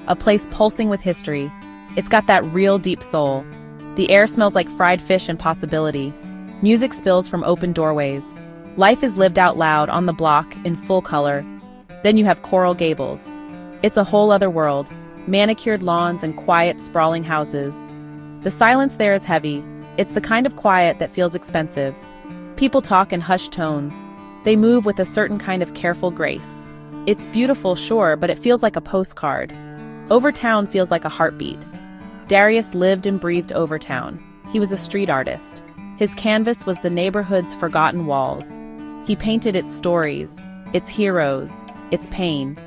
a place pulsing with history. It's got that real deep soul. The air smells like fried fish and possibility. Music spills from open doorways. Life is lived out loud on the block in full color. Then you have Coral Gables. It's a whole other world. Manicured lawns and quiet, sprawling houses. The silence there is heavy. It's the kind of quiet that feels expensive. People talk in hushed tones. They move with a certain kind of careful grace. It's beautiful, sure, but it feels like a postcard. Overtown feels like a heartbeat. Darius lived and breathed Overtown. He was a street artist. His canvas was the neighborhood's forgotten walls. He painted its stories, its heroes, its pain.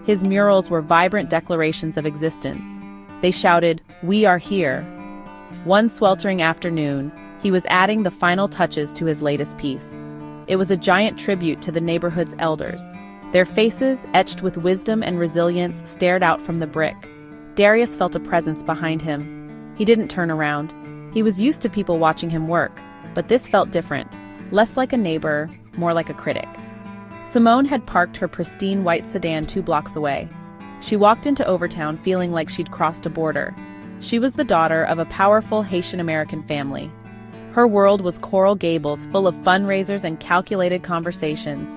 His murals were vibrant declarations of existence. They shouted, "We are here." One sweltering afternoon, he was adding the final touches to his latest piece. It was a giant tribute to the neighborhood's elders. Their faces, etched with wisdom and resilience, stared out from the brick. Darius felt a presence behind him. He didn't turn around. He was used to people watching him work, but this felt different. Less like a neighbor, more like a critic. Simone had parked her pristine white sedan 2 blocks away. She walked into Overtown feeling like she'd crossed a border. She was the daughter of a powerful Haitian-American family. Her world was Coral Gables, full of fundraisers and calculated conversations.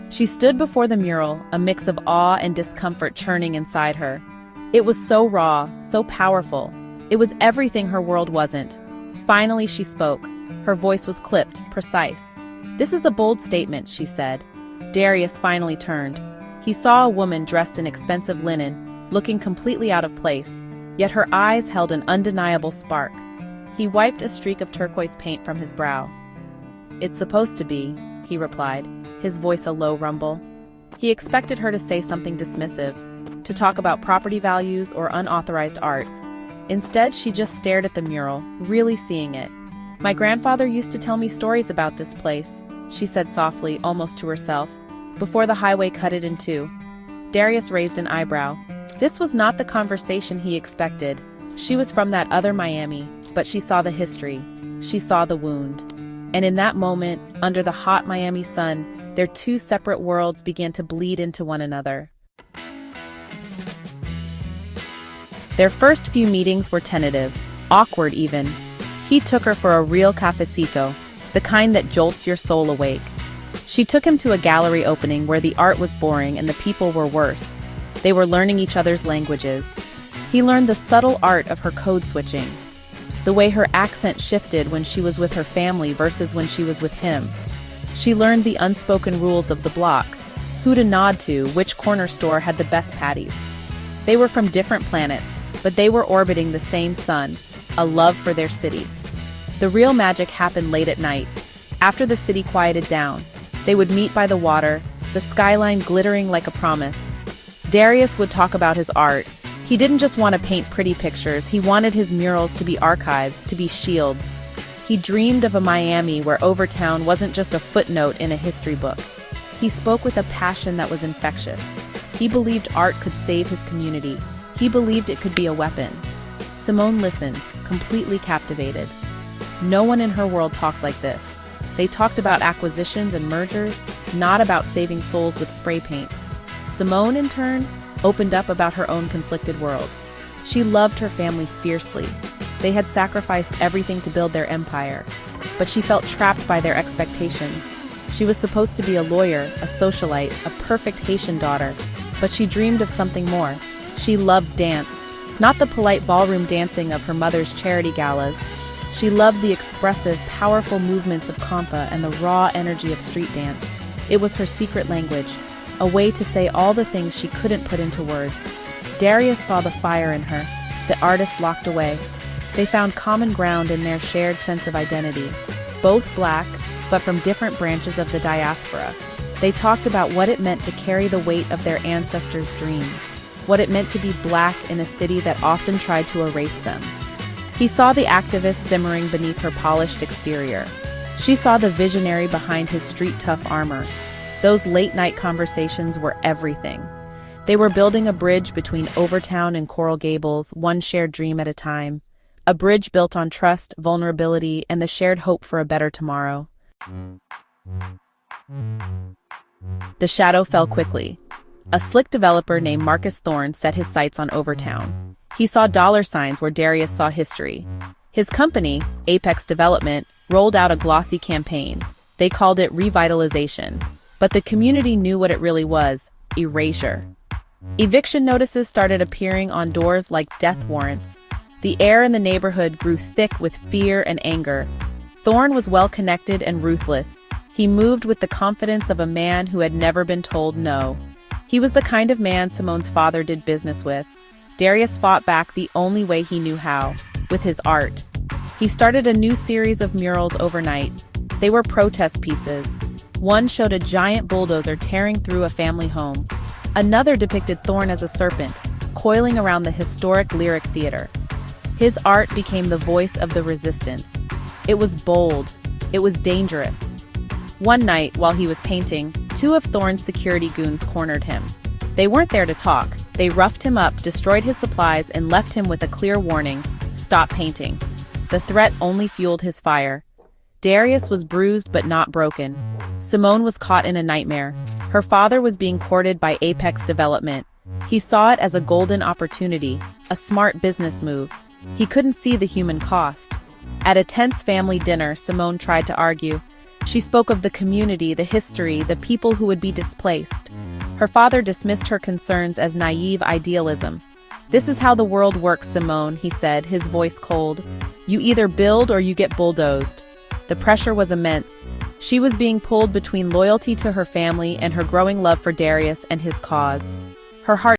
She stood before the mural, a mix of awe and discomfort churning inside her. It was so raw, so powerful. It was everything her world wasn't. Finally she spoke. Her voice was clipped, precise. "This is a bold statement," she said. Darius finally turned. He saw a woman dressed in expensive linen, looking completely out of place, yet her eyes held an undeniable spark. He wiped a streak of turquoise paint from his brow. "It's supposed to be," he replied, his voice a low rumble. He expected her to say something dismissive, to talk about property values or unauthorized art. Instead, she just stared at the mural, really seeing it. "My grandfather used to tell me stories about this place," she said softly, almost to herself, before the highway cut it in two. Darius raised an eyebrow. This was not the conversation he expected. She was from that other Miami, but she saw the history. She saw the wound. And in that moment, under the hot Miami sun, their 2 separate worlds began to bleed into one another. Their first few meetings were tentative, awkward even. He took her for a real cafecito, the kind that jolts your soul awake. She took him to a gallery opening where the art was boring and the people were worse. They were learning each other's languages. He learned the subtle art of her code switching, the way her accent shifted when she was with her family versus when she was with him. She learned the unspoken rules of the block, who to nod to, which corner store had the best patties. They were from different planets, but they were orbiting the same sun, a love for their city. The real magic happened late at night. After the city quieted down, they would meet by the water, the skyline glittering like a promise. Darius would talk about his art. He didn't just want to paint pretty pictures, he wanted his murals to be archives, to be shields. He dreamed of a Miami where Overtown wasn't just a footnote in a history book. He spoke with a passion that was infectious. He believed art could save his community. He believed it could be a weapon. Simone listened, completely captivated. No one in her world talked like this. They talked about acquisitions and mergers, not about saving souls with spray paint. Simone, in turn, opened up about her own conflicted world. She loved her family fiercely. They had sacrificed everything to build their empire, but she felt trapped by their expectations. She was supposed to be a lawyer, a socialite, a perfect Haitian daughter, but she dreamed of something more. She loved dance, not the polite ballroom dancing of her mother's charity galas. She loved the expressive, powerful movements of compa and the raw energy of street dance. It was her secret language, a way to say all the things she couldn't put into words. Darius saw the fire in her, the artist locked away. They found common ground in their shared sense of identity. Both Black, but from different branches of the diaspora. They talked about what it meant to carry the weight of their ancestors' dreams, what it meant to be Black in a city that often tried to erase them. He saw the activist simmering beneath her polished exterior. She saw the visionary behind his street-tough armor. Those late-night conversations were everything. They were building a bridge between Overtown and Coral Gables, one shared dream at a time. A bridge built on trust, vulnerability, and the shared hope for a better tomorrow. The shadow fell quickly. A slick developer named Marcus Thorne set his sights on Overtown. He saw dollar signs where Darius saw history. His company, Apex Development, rolled out a glossy campaign. They called it revitalization. But the community knew what it really was: erasure. Eviction notices started appearing on doors like death warrants. The air in the neighborhood grew thick with fear and anger. Thorne was well-connected and ruthless. He moved with the confidence of a man who had never been told no. He was the kind of man Simone's father did business with. Darius fought back the only way he knew how, with his art. He started a new series of murals overnight. They were protest pieces. One showed a giant bulldozer tearing through a family home. Another depicted Thorne as a serpent, coiling around the historic Lyric Theater. His art became the voice of the resistance. It was bold. It was dangerous. One night, while he was painting, two of Thorne's security goons cornered him. They weren't there to talk. They roughed him up, destroyed his supplies, and left him with a clear warning: stop painting. The threat only fueled his fire. Darius was bruised but not broken. Simone was caught in a nightmare. Her father was being courted by Apex Development. He saw it as a golden opportunity, a smart business move. He couldn't see the human cost. At a tense family dinner, Simone tried to argue. She spoke of the community, the history, the people who would be displaced. Her father dismissed her concerns as naive idealism. "This is how the world works, Simone," he said, his voice cold. "You either build or you get bulldozed." The pressure was immense. She was being pulled between loyalty to her family and her growing love for Darius and his cause. Her heart